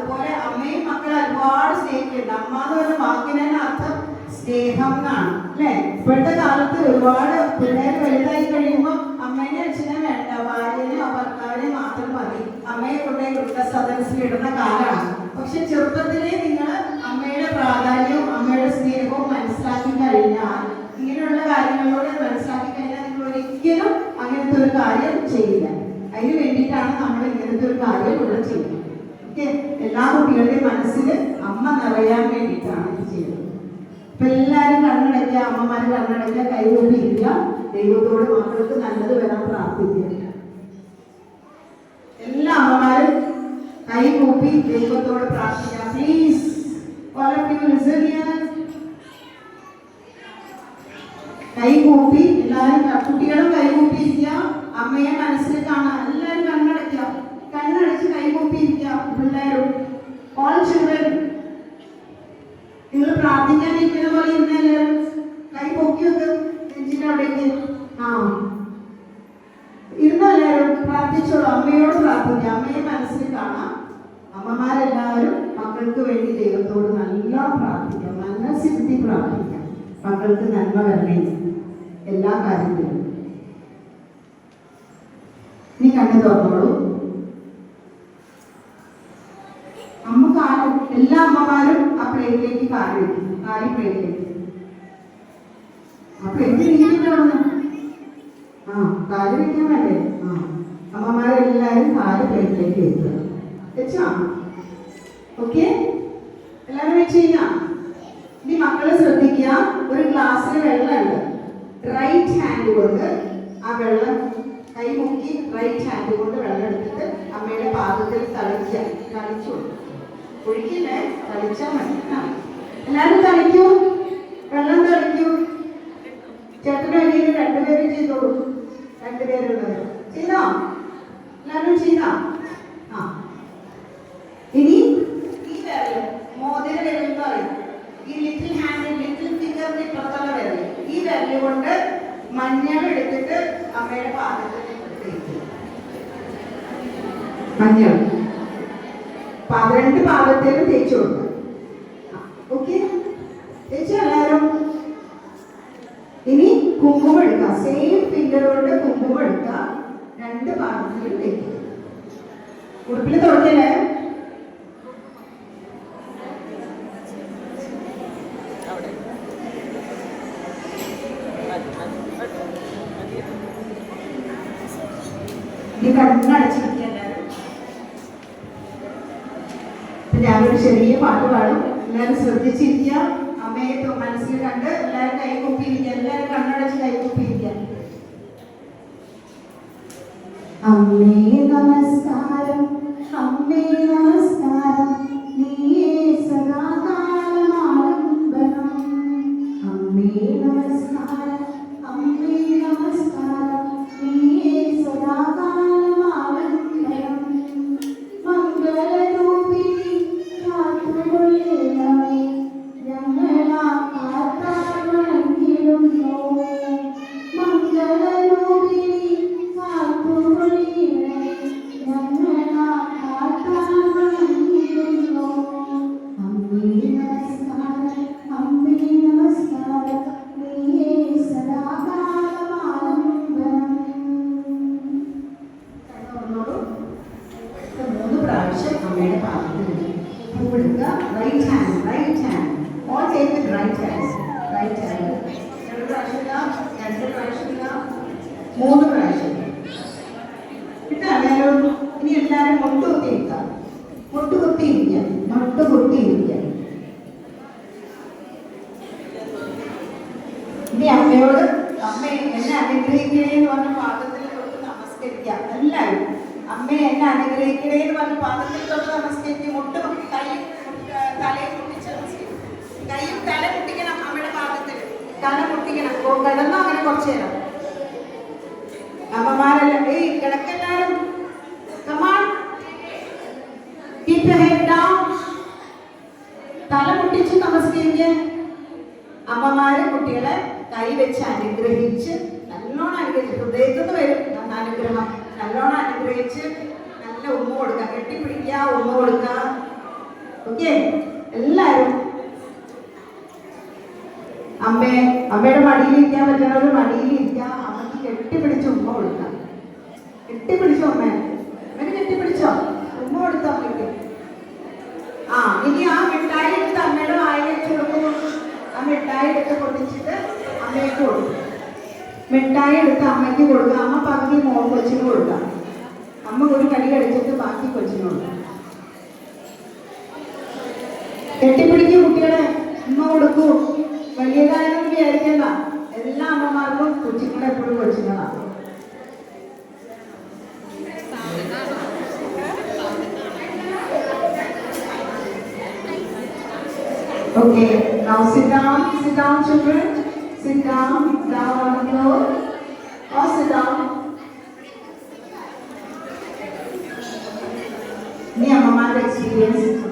അതുപോലെ അമ്മയും മക്കളെ ഒരുപാട് സ്നേഹിക്കുന്നുണ്ട്. അമ്മ എന്ന് പറഞ്ഞ വാക്കിനെ അർത്ഥം സ്നേഹം എന്നാണ് അല്ലെ. ഇപ്പോഴത്തെ കാലത്ത് ഒരുപാട് പിള്ളേർ വലുതായി കഴിയുമ്പോൾ അമ്മേനെ അച്ഛനെ വേണ്ട, ഭാര്യനെയോ ഭർത്താവിനെ മാത്രം മതി, അമ്മയെ കൊണ്ടേ വൃദ്ധസദനത്തിൽ ഇടുന്ന കാലമാണ്. പക്ഷെ ചെറുപ്പത്തിലേ നിങ്ങൾ അമ്മയുടെ പ്രാധാന്യവും അമ്മയുടെ സ്നേഹവും മനസ്സിലാക്കി കഴിഞ്ഞാൽ, ഇങ്ങനെയുള്ള കാര്യങ്ങളിലൂടെ മനസ്സിലാക്കി കഴിഞ്ഞാൽ നിങ്ങൾ ഒരിക്കലും അങ്ങനത്തെ ഒരു കാര്യം ചെയ്യില്ല. അതിന് വേണ്ടിയിട്ടാണ് നമ്മൾ ഇങ്ങനത്തെ ഒരു കാര്യം ഇവിടെ ചെയ്യുന്നത്. ഓക്കെ, എല്ലാ കുട്ടികളുടെയും മനസ്സിൽ അമ്മ നിറയാൻ വേണ്ടിയിട്ടാണ് ഇത് ചെയ്യുന്നത്. ഇപ്പൊ എല്ലാവരും കണ്ണടയ്ക്കുക, അമ്മമാര് കണ്ണടയ്ക്കുക, കൈകൂപ്പിയിരിക്കുക, ദൈവത്തോട് മക്കൾക്ക് നല്ലത് വരാൻ പ്രാർത്ഥിക്കുക. എല്ലാ അമ്മമാരും കൈകൂപ്പി ദൈവത്തോട് പ്രാർത്ഥിക്കുക. പ്ലീസ് കൈകൂപ്പി എല്ലാവരും, കുട്ടികളും കൈകൂപ്പിയിരിക്കുക, അമ്മയെ മനസ്സിൽ കാണാം. എല്ലാവരും കണ്ണടയ്ക്കുക, കണ്ണടച്ച് കൈകൂപ്പിയിരിക്കുക. പിള്ളേരും ഓൾ ചിൽഡ്രൻ നിങ്ങൾ പ്രാർത്ഥിക്കാനിരിക്കുന്ന പോലെ ഇരുന്നല്ലേ കൈ പൊക്കി വെക്കും നെഞ്ചിന്റെ അവിടേക്ക്. ഇരുന്നെല്ലാവരും പ്രാർത്ഥിച്ചോളൂ. അമ്മയോട് പ്രാർത്ഥിക്കുക, അമ്മയെ മനസ്സിൽ കാണാം. അമ്മമാരെല്ലാവരും മക്കൾക്ക് വേണ്ടി ദൈവത്തോട് നല്ലോണം പ്രാർത്ഥിക്കാം, മനസ്സിരുത്തി പ്രാർത്ഥിക്കാം, മക്കൾക്ക് നന്മ വരണേ എല്ലാ കാര്യത്തിലും. നീ കണ്ണു തുറന്നോളൂ. അമ്മ കാല്, എല്ലാ അമ്മമാരും ആ പ്ലേറ്റിലേക്ക് കാല് വയ്ക്കും, കാലി പ്ലേറ്റിലേക്ക്. ആ പ്ലേറ്റ് നീക്കിട്ടാണ് കാല് വയ്ക്കാൻ വേണ്ടേ? അമ്മമാരെല്ലാവരും കാല് പ്ലേറ്റിലേക്ക് വെക്കുക. വെച്ചാ ഓക്കെ, എല്ലാവരും വെച്ച് കഴിഞ്ഞാ. ഇനി മക്കളെ ശ്രദ്ധിക്കുക, ഒരു ഗ്ലാസ്സിൽ വെള്ളമുണ്ട്. റൈറ്റ് ഹാൻഡ് കൊണ്ട് ആ വെള്ളം കൈ മുക്കി റൈറ്റ് ഹാൻഡ് കൊണ്ട് വെള്ളം എടുത്തിട്ട് അമ്മയുടെ പാദത്തിൽ തളിച്ചു ഒഴിക്കില്ലേ, തളിച്ചാൽ മതി. എല്ലാവരും തളിക്കൂ, വെള്ളം തളിക്കൂ. ചേട്ടനും അനിയനും രണ്ടുപേരും ചെയ്തോളൂ. രണ്ടുപേരുള്ളത് ചെയ്തോ? എല്ലാവരും ചെയ്താ? ഇനി ഈ വിരല്, മോതിര വിരൽ എന്ന് പറയും, ഈ ലിറ്റിൽ ഹാൻഡ്, ലിറ്റിൽ ഫിംഗറിന്റെ ഇപ്പുറത്തുള്ള വിരൽ, ഈ വിരല് കൊണ്ട് മഞ്ഞൾ എടുത്തിട്ട് അമ്മയുടെ പാദത്തിൽ തേക്കുക. മഞ്ഞൾ രണ്ട് പാദത്തിലും തേച്ചു കൊടുക്കുക. ഓക്കെ, തേച്ചു എല്ലാവരും. ഇനി കുങ്കുമം എടുക്കുക, സെയിം ഫിംഗർ കൊണ്ട് കുങ്കുമം എടുക്കുക, രണ്ട് പാദത്തിലും തേക്കുക. ഉടുപ്പിൽ തുടക്കല്ലേ? കണ്ണടച്ചിരിക്കുക എല്ലാവരും. ഞാനൊരു ചെറിയ പാട്ട് പാടും, എല്ലാവരും ശ്രദ്ധിച്ചിരിക്കുക. അമ്മയെ മനസ്സിൽ കണ്ട് എല്ലാവരും കൈകൂപ്പിയിരിക്കുക, എല്ലാവരും കണ്ണടച്ച് കൈകൂപ്പിയിരിക്കുക. അമ്മേ നമസ്കാരം, അമ്മേ നമസ്കാരം, നീയേ സദാകാലം ആലംബനം. അമ്മേ നമസ്കാരം, അമ്മേ നമസ്കാരം, നീയേ സദാകാലം ആലംബനം. മംഗളരൂപിണി കാത്തുകൊള്ളണമേ, ഞങ്ങളാ കാത്താൽ വണങ്ങിടുന്നു. മംഗളരൂപിണി കാത്തുകൊള്ളണമേ, ഞങ്ങളാ കാത്താൽ വണങ്ങിടുന്നു. അമ്മേ നമസ്കാരം, അമ്മേ നമസ്കാരം, നീയേ സദാകാലം ആലംബനം. 3 പ്രാവശ്യം അമ്മയുടെ പാദത്തിൽ പൂവെടുക്കുക. Right hand, right hand, all take with right hand. Right hand 2 പ്രാവശ്യം ഇല്ല, 2 പ്രാവശ്യം ഇല്ല, 3 പ്രാവശ്യം ഇട്ടാലും. ഇനി എല്ലാവരും മുട്ടുകുത്തിയിരിക്കുക, മുട്ടുകുത്തിയിരിക്കുക, മുട്ടുകുത്തിയിരിക്കുക. ഇനി അമ്മയോട്, അമ്മ എന്നെ അനുഗ്രഹിക്കണേ എന്ന് പറഞ്ഞ പാദത്തിൽ തൊട്ട് നമസ്കരിക്കുക. എല്ലാവരും അമ്മയെ എന്നെ അനുഗ്രഹിക്കണേ എന്ന് പറഞ്ഞ പാദത്തിൽ തൊട്ട് നമസ്കരിക്കുക. മുട്ട് കൈ തലയെ മുട്ടിച്ച് നമസ്കരിക്കും. കൈയും തല മുട്ടിക്കണം, അമ്മയുടെ പാദത്തിൽ തല മുട്ടിക്കണം. കിടന്നോ അങ്ങനെ കുറച്ചു നേരം. അമ്മമാരെല്ലാം കിടക്കെല്ലാരും തല മുട്ടിച്ച് നമസ്കരിക്കുക. അമ്മമാര് കുട്ടികളെ കൈ വെച്ച് അനുഗ്രഹിച്ച്, നല്ലോണം അനുഗ്രഹിച്ച്, ഹൃദയത്തിൽ നിന്ന് വരും അനുഗ്രഹം. നല്ലോണം അനുഗ്രഹിച്ച് നല്ല ഉമ്മ കൊടുക്കുക, കെട്ടിപ്പിടിക്കുക, ഉമ്മ കൊടുക്കുക. ഓക്കെ, എല്ലാവരും അമ്മയുടെ മടിയിൽ ഇരിക്കാൻ പറ്റുന്നവർ മടിയിൽ ഇരിക്കാം. അമ്മക്ക് കെട്ടിപ്പിടിച്ച് ഉമ്മ കൊടുക്കാം. കെട്ടിപ്പിടിച്ചോ അമ്മേനെ കെട്ടിപ്പിടിച്ചോ, ഉമ്മ കൊടുത്തോ അമ്മയ്ക്ക്. ഇനി ആ മിഠായി എടുത്ത് അമ്മയുടെ വായിൽ വെച്ച് കൊടുക്കുന്നു. ആ മിഠായി എടുത്ത് പൊട്ടിച്ചിട്ട് അമ്മയ്ക്ക് കൊടുക്കും. മിഠായി എടുത്ത് അമ്മയ്ക്ക് കൊടുക്കുക. അമ്മ പകുതി കൊച്ചിന് കൊടുക്കാം. അമ്മ ഒരു കടി കടിച്ചിട്ട് ബാക്കി കൊച്ചിന് കൊടുക്കാം. കെട്ടിപ്പിടിക്കും കുട്ടികളെ, ഉമ്മ കൊടുക്കൂ. വലിയതായാലും വിചാരിക്കണ്ട, എല്ലാ അമ്മമാർക്കും കൊച്ചുങ്ങളെ എപ്പോഴും കൊച്ചുങ്ങളാണ്. Okay, now sit down children, sit down on the floor or sit down. Ni amma experience